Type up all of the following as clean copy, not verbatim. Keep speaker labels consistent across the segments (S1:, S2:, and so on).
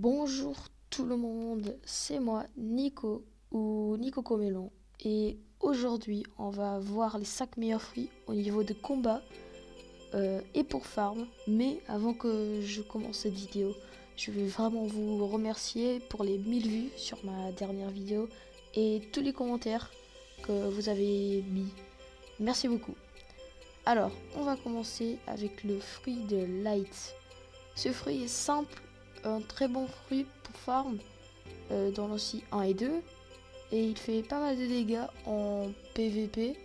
S1: Bonjour tout le monde, c'est moi Nico ou Nico Comelon et aujourd'hui on va voir les 5 meilleurs fruits au niveau de combat et pour farm. Mais avant que je commence cette vidéo, je vais vraiment vous remercier pour les 1000 vues sur ma dernière vidéo et tous les commentaires que vous avez mis. Merci beaucoup. Alors, on va commencer avec le fruit de Light. Ce fruit est simple, un très bon fruit pour farm dans l'OSI 1 et 2. Et il fait pas mal de dégâts en PVP.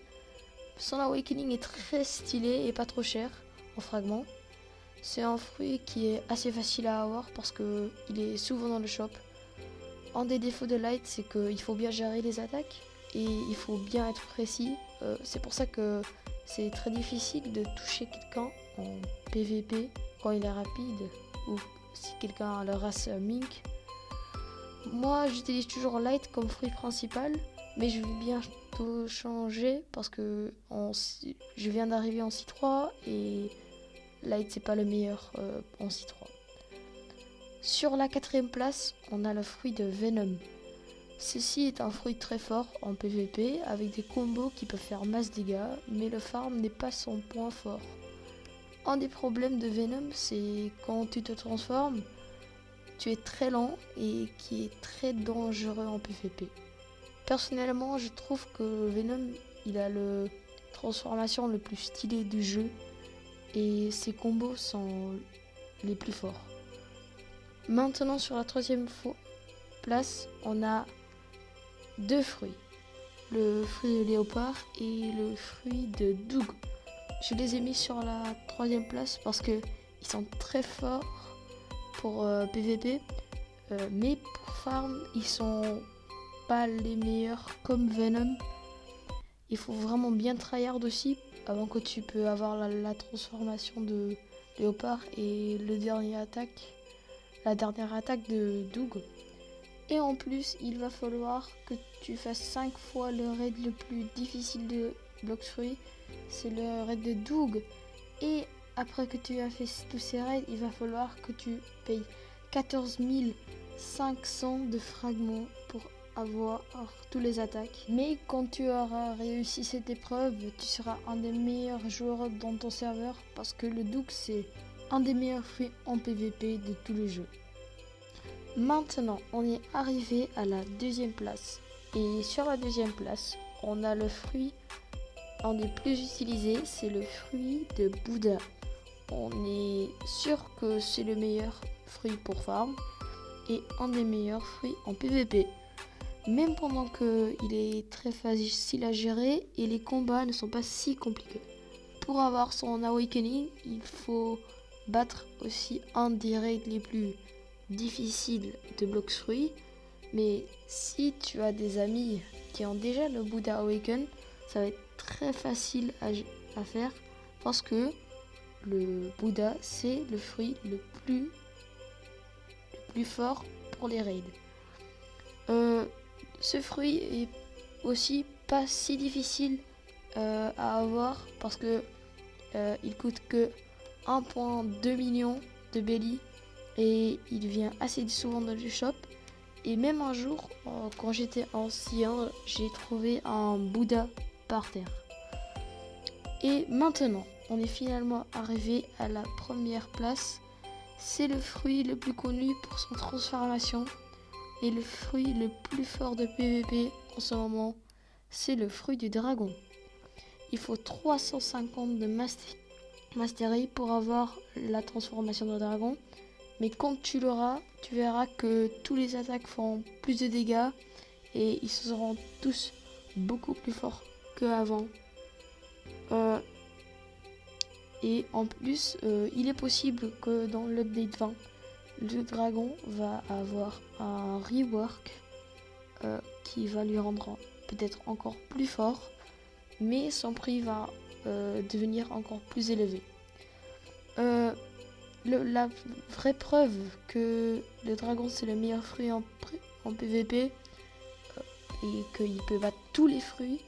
S1: Son awakening est très stylé et pas trop cher en fragments. C'est un fruit qui est assez facile à avoir parce qu'il est souvent dans le shop. Un des défauts de Light, c'est qu'il faut bien gérer les attaques et il faut bien être précis. C'est pour ça que c'est très difficile de toucher quelqu'un en PVP quand il est rapide ou si quelqu'un a la race Mink. Moi j'utilise toujours Light comme fruit principal, mais je vais bientôt changer parce que je viens d'arriver en C3 et Light c'est pas le meilleur en C3. Sur la 4ème place, on a le fruit de Venom. Ceci est un fruit très fort en PVP avec des combos qui peuvent faire masse dégâts, mais le farm n'est pas son point fort. Un des problèmes de Venom, c'est quand tu te transformes, tu es très lent et qui est très dangereux en PVP. Personnellement, je trouve que Venom, il a le transformation le plus stylé du jeu et ses combos sont les plus forts. Maintenant, sur la 3ème place, on a deux fruits. Le fruit de léopard et le fruit de Doug. Je les ai mis sur la 3ème place parce qu'ils sont très forts pour PVP, mais pour farm, ils sont pas les meilleurs comme Venom. Il faut vraiment bien tryhard aussi avant que tu peux avoir la transformation de léopard et la dernière attaque de Doug. Et en plus, il va falloir que tu fasses 5 fois le raid le plus difficile de Bloxfruit. C'est le raid de Doug. Et après que tu as fait tous ces raids, il va falloir que tu payes 14 500 de fragments pour avoir tous les attaques. Mais quand tu auras réussi cette épreuve, tu seras un des meilleurs joueurs dans ton serveur parce que le Doug c'est un des meilleurs fruits en PVP de tout le jeu. Maintenant, on est arrivé à la 2ème place. Et sur la 2ème place, on a le fruit, un des plus utilisés, c'est le fruit de Bouddha. On est sûr que c'est le meilleur fruit pour farm et un des meilleurs fruits en PVP. Même pendant qu'il est très facile à gérer et les combats ne sont pas si compliqués. Pour avoir son awakening, il faut battre aussi un des raids les plus difficile de Bloxfruit, mais si tu as des amis qui ont déjà le Bouddha Awaken, ça va être très facile à faire parce que le Bouddha c'est le fruit le plus fort pour les raids. Ce fruit est aussi pas si difficile à avoir parce que il coûte que 1,2 million de belly. Et il vient assez souvent dans le shop. Et même un jour, quand j'étais ancien, j'ai trouvé un Bouddha par terre. Et maintenant, on est finalement arrivé à la 1ère place. C'est le fruit le plus connu pour son transformation. Et le fruit le plus fort de PVP en ce moment, c'est le fruit du dragon. Il faut 350 de mastery pour avoir la transformation de dragon. Mais quand tu l'auras, tu verras que tous les attaques font plus de dégâts et ils seront tous beaucoup plus forts qu'avant. Et en plus, il est possible que dans l'update 20, le dragon va avoir un rework qui va lui rendre peut-être encore plus fort, mais son prix va devenir encore plus élevé. La vraie preuve que le dragon c'est le meilleur fruit en PVP et qu'il peut battre tous les fruits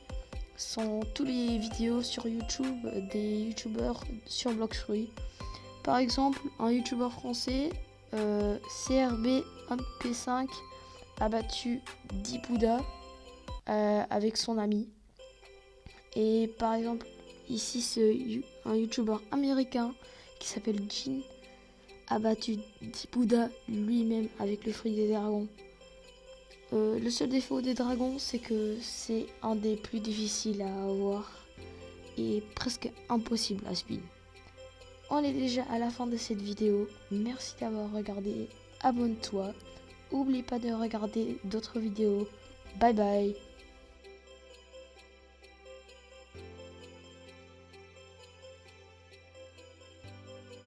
S1: sont tous les vidéos sur YouTube des youtubeurs sur Bloxfruit. Par exemple, un youtubeur français CRB 1P5 a battu Dipuda avec son ami. Et par exemple, ici c'est un youtubeur américain qui s'appelle Jin a battu Dipuda lui-même avec le fruit des dragons. Le seul défaut des dragons, c'est que c'est un des plus difficiles à avoir et presque impossible à spin. On est déjà à la fin de cette vidéo. Merci d'avoir regardé. Abonne-toi. N'oublie pas de regarder d'autres vidéos. Bye bye.